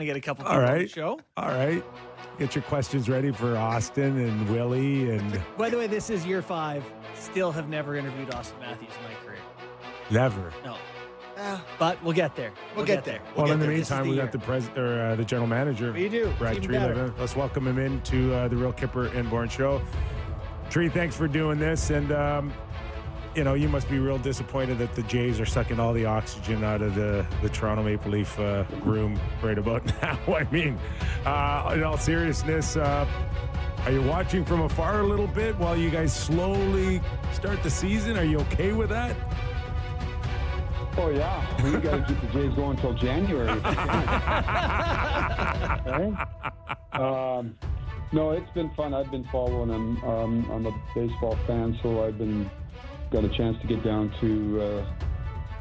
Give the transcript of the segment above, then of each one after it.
I get a couple people on the show. All right. Get your questions ready for Austin and Willie. And By the way, this is year 5. Still have never interviewed Austin Matthews in my career. never. No. But we'll get there. We'll get there. Well, in the there. meantime, we got the general manager. We do. Brad Even Tree. better. Let's welcome him into the Real Kipper and Bourne show. Tree, thanks for doing this. And, you must be real disappointed that the Jays are sucking all the oxygen out of the Toronto Maple Leaf room right about now. I mean, in all seriousness, are you watching from afar a little bit while you guys slowly start the season? Are you okay with that? Oh, yeah. We got to keep the Jays going until January. Right? No, it's been fun. I've been following them. I'm a baseball fan, so got a chance to get down to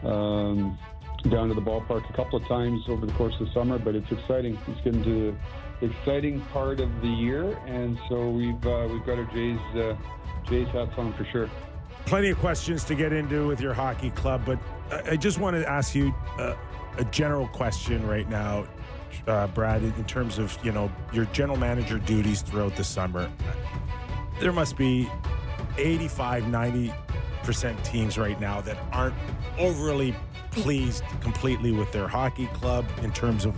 the ballpark a couple of times over the course of the summer, but it's exciting. It's getting to the exciting part of the year, and so we've got our Jays hats on for sure. Plenty of questions to get into with your hockey club, but I just want to ask you a general question right now, Brad, in terms of, your general manager duties throughout the summer. There must be 85-90% teams right now that aren't overly pleased completely with their hockey club in terms of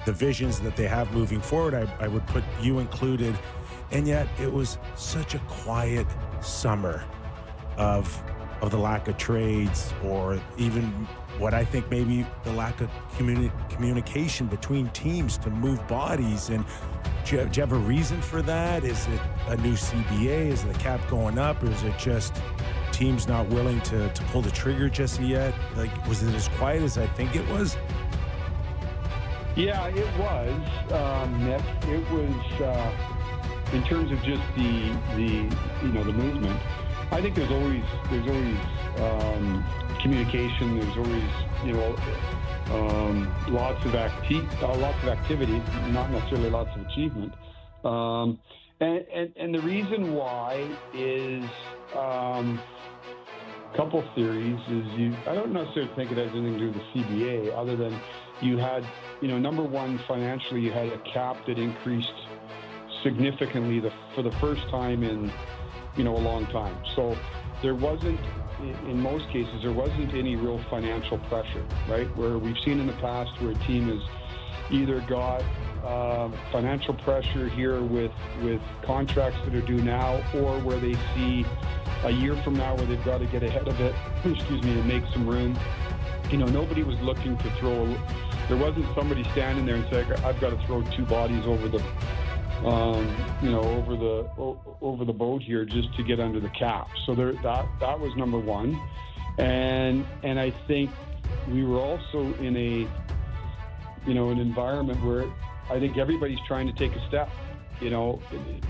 the visions that they have moving forward. I would put you included. And yet it was such a quiet summer of the lack of trades, or even what I think maybe the lack of communication between teams to move bodies. And do you have a reason for that? Is it a new CBA? Is the cap going up? Or is it just teams not willing to pull the trigger just yet? Like, was it as quiet as I think it was? Yeah, it was, Nick. It was, in terms of just the movement. I think there's always communication. There's always lots of activity, not necessarily lots of achievement. And the reason why is a couple theories. I don't necessarily think it has anything to do with the CBA, other than you had, number one, financially, you had a cap that increased significantly for the first time in a long time. So there wasn't, in most cases, there wasn't any real financial pressure, right? Where we've seen in the past where a team has either got financial pressure here with contracts that are due now, or where they see a year from now where they've got to get ahead of it, and make some room. Nobody was looking to there wasn't somebody standing there and saying, I've got to throw 2 bodies over the over the boat here just to get under the cap. So that was number one, and I think we were also in an environment where I think everybody's trying to take a step.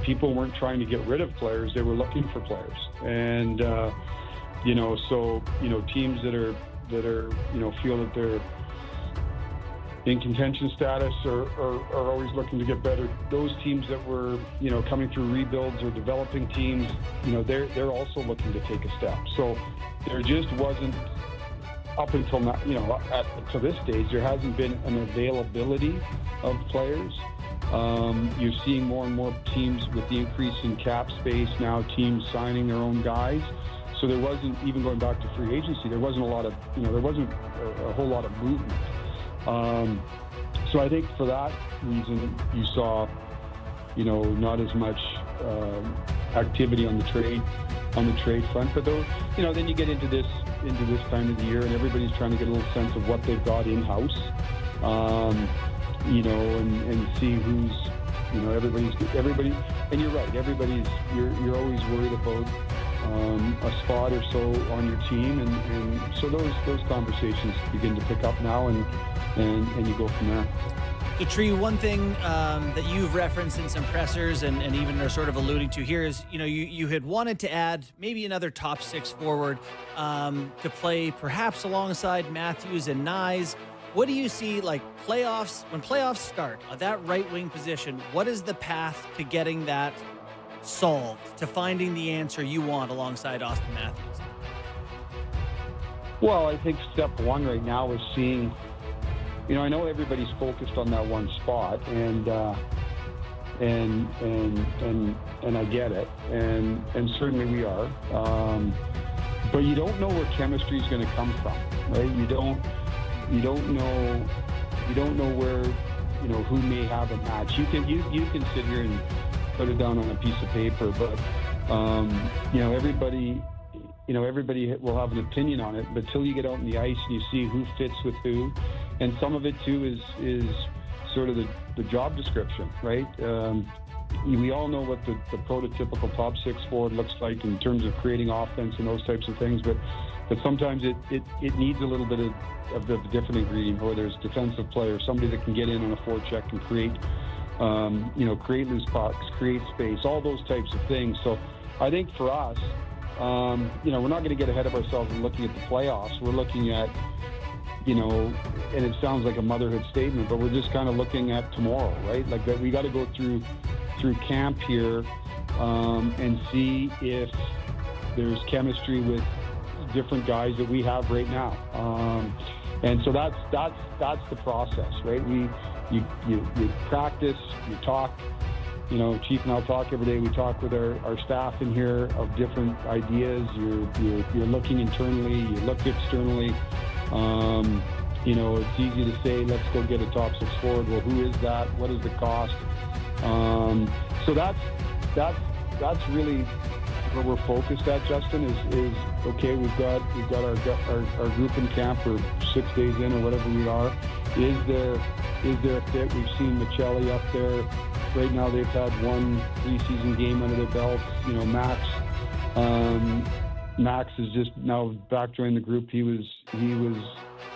People weren't trying to get rid of players; they were looking for players, and teams that are feel that they're in contention status are always looking to get better. Those teams that were, coming through rebuilds or developing teams, they're also looking to take a step. So there just wasn't, up until now, to this stage, there hasn't been an availability of players. You're seeing more and more teams with the increase in cap space now, teams signing their own guys. So there wasn't, even going back to free agency, there wasn't a lot of, there wasn't a whole lot of movement. So I think for that reason, you saw, not as much activity on the trade front. But though, then you get into this time of the year, and everybody's trying to get a little sense of what they've got in house, and see who's, everybody. And you're right, you're always worried about a spot or so on your team, and so those conversations begin to pick up now, and you go from there. So, Tree, one thing that you've referenced in some pressers and even are sort of alluding to here is, you had wanted to add maybe another top 6 forward to play perhaps alongside Matthews and Nyes. What do you see, like, when playoffs start, that right wing position, what is the path to getting that solved, to finding the answer you want alongside Austin Matthews? Well, I think step one right now is seeing I know everybody's focused on that one spot, and I get it, and certainly we are. But you don't know where chemistry is going to come from, right? You don't know where, who may have a match. You can sit here and put it down on a piece of paper, but everybody will have an opinion on it. But till you get out on the ice and you see who fits with who, and some of it too is sort of the job description, right? We all know what the prototypical top six forward looks like in terms of creating offense and those types of things, but sometimes it needs a little bit of a different ingredient, where there's defensive player, somebody that can get in on a forecheck and create loose pucks, create space, all those types of things. So I think for us, we're not going to get ahead of ourselves in looking at the playoffs. We're looking at, and it sounds like a motherhood statement, but we're just kind of looking at tomorrow, right? Like that, we got to go through camp here and see if there's chemistry with different guys that we have right now. And so that's the process, right? You practice, you talk. Chief and I'll talk every day. We talk with our staff in here of different ideas. You're looking internally. You look externally. It's easy to say, let's go get a top six forward. Well, who is that? What is the cost? So that's really where we're focused at, Justin. Is okay. We've got our group in camp for 6 days in or whatever we are. Is there a fit? We've seen Michelli up there. Right now, they've had one preseason game under their belts. Max is just now back joining the group. He was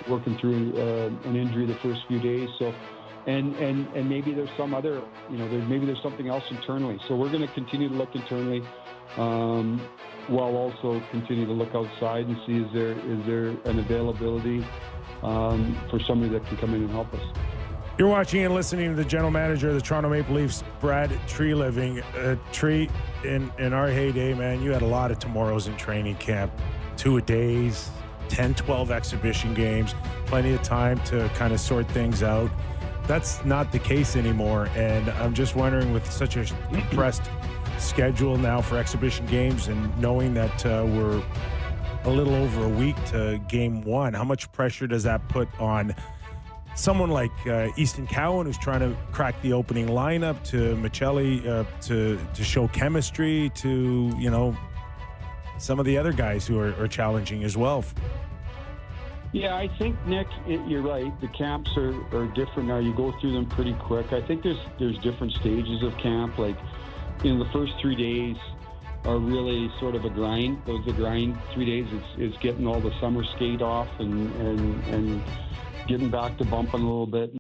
working through an injury the first few days. So, and maybe there's some other, maybe there's something else internally. So we're going to continue to look internally, while also continue to look outside and see is there an availability for somebody that can come in and help us. You're watching and listening to the general manager of the Toronto Maple Leafs, Brad Treliving. Tree, in our heyday, man, you had a lot of tomorrows in training camp, 2-a-days, 10, 12 exhibition games, plenty of time to kind of sort things out. That's not the case anymore, and I'm just wondering, with such a compressed schedule now for exhibition games and knowing that we're a little over a week to game one, how much pressure does that put on someone like Easton Cowan, who's trying to crack the opening lineup, to Michelli to show chemistry, to some of the other guys who are challenging as well? Yeah, I think, Nick, you're right. The camps are different now. You go through them pretty quick. I think there's different stages of camp. Like, the first 3 days are really sort of a grind. Those are the grind 3 days. It's getting all the summer skate off and getting back to bumping a little bit.